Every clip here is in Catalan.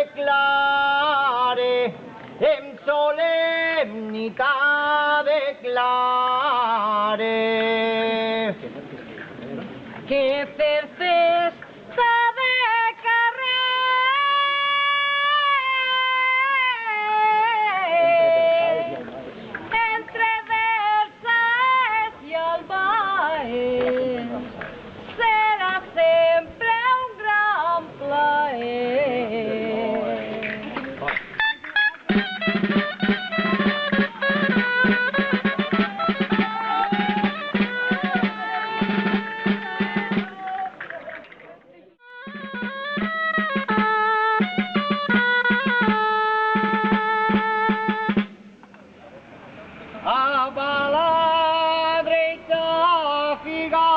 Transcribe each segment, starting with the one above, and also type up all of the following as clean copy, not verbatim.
declare, en solemnità declare, que fer festa de carrer entre verses i albaes serà sempre un gran plaer. a baladre i figa,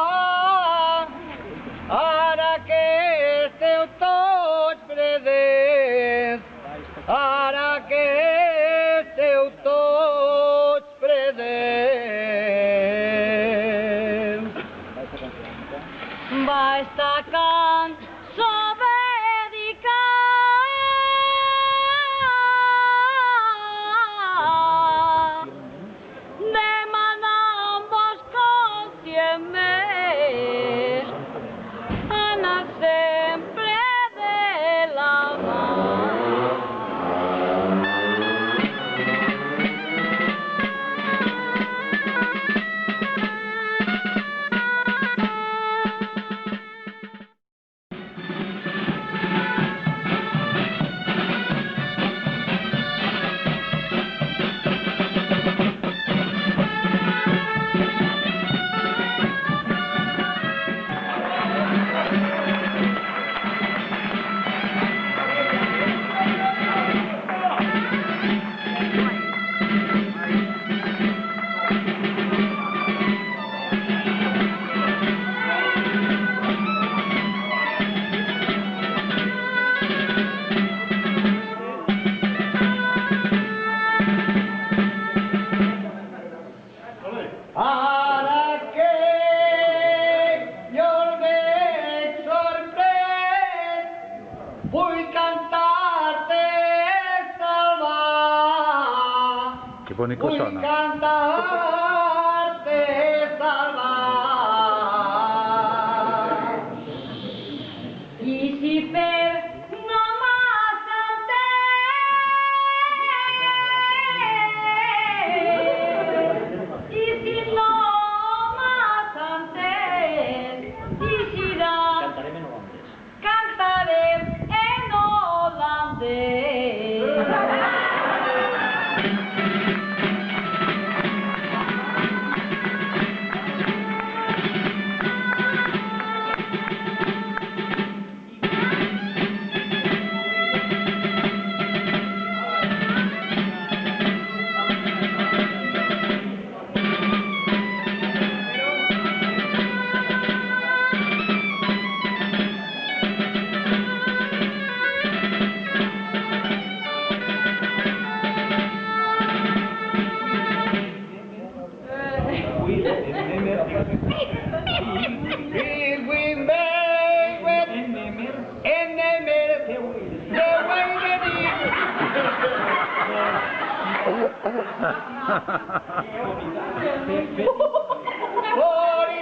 ara que esteu tots presents, ara que esteu tots presents. Va esta cançó demanant-vos conscientment anar sempre de la mà. Ara que jo el veig sorprès, vull cantar-te salvar. Qué bonito Vull sona. cantar-te salvar. I si fer no m'has entès, i si no m'has entès, i si cantarem en holandès. Here we make with in the mirror, the way that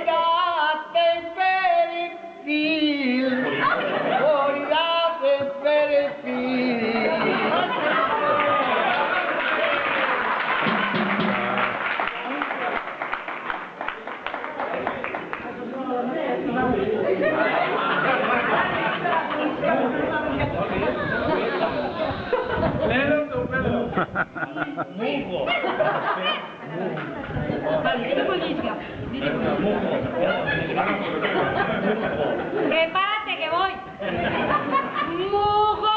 Floridate perifil, Floridate perifil. Prepárate que voy. Mugo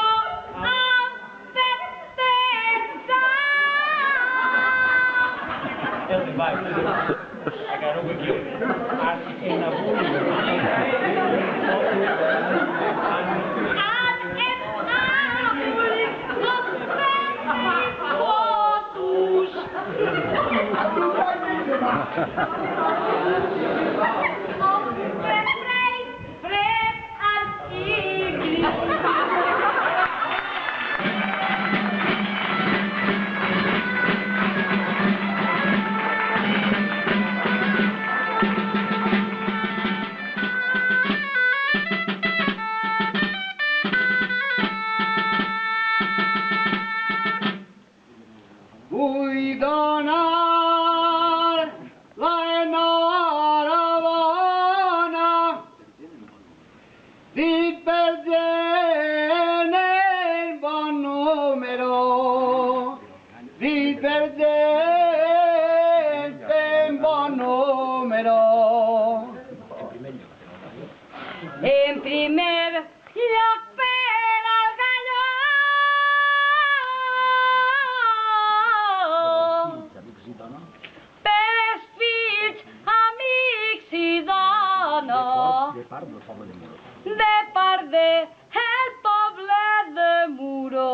donar la enhorabona, dit per gent el bon número, dit per gent el bon número. En primer lloc per al galló, per els fills, amics i dona, de part del poble de Muro.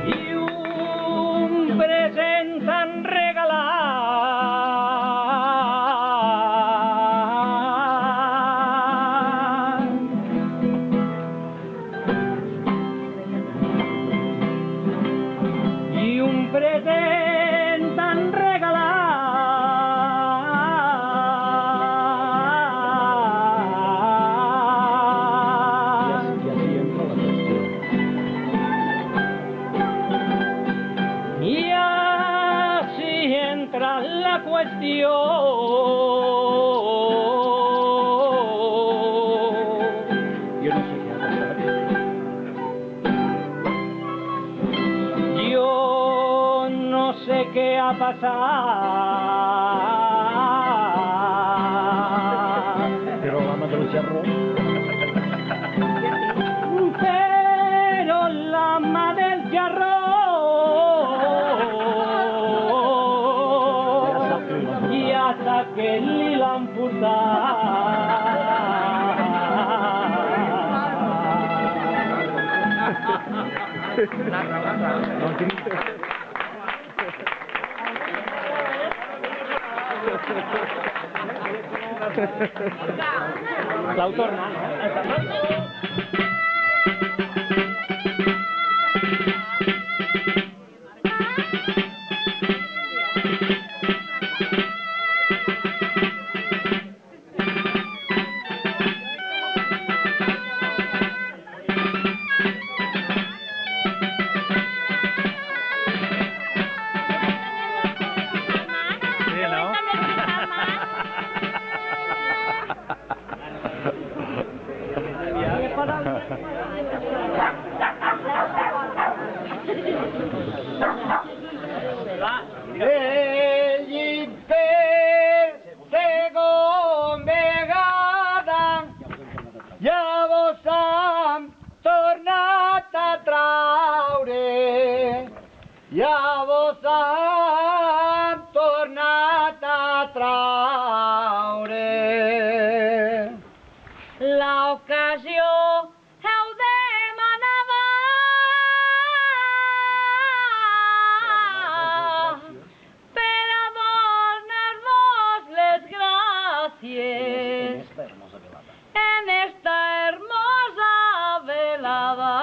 I un present tan regalat. I un present tan regalat. I així entra la qüestió. Jo no sé què ha passat. Però l'ama del gerro... Però l'ama del jarró ja sap que li l'han portat. L'autor no, no? Egli per segon vegada ja vos hem tornat a traure, ja vos hem tornat a traure. L'ocasió heu demanava per a donar-vos les gràcies en esta hermosa velada.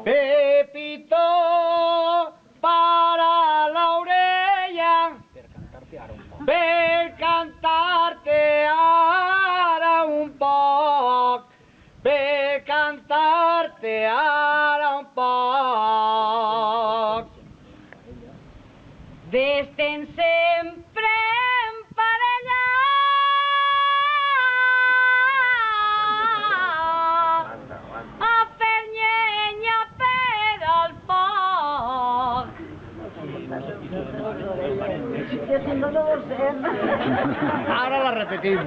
Pepito para la orella per cantarte ara un poc, per cantarte ara un poc. Vesten sempre en parella, a fer llenya per al foc. estoy haciendo dolor, Ara la repetim.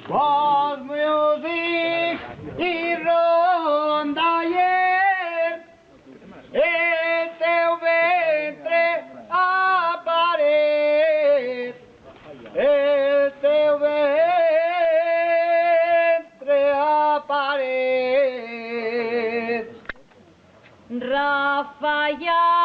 Was music i rondaller, el teu ventre apareix, el teu ventre apareix. Rafael.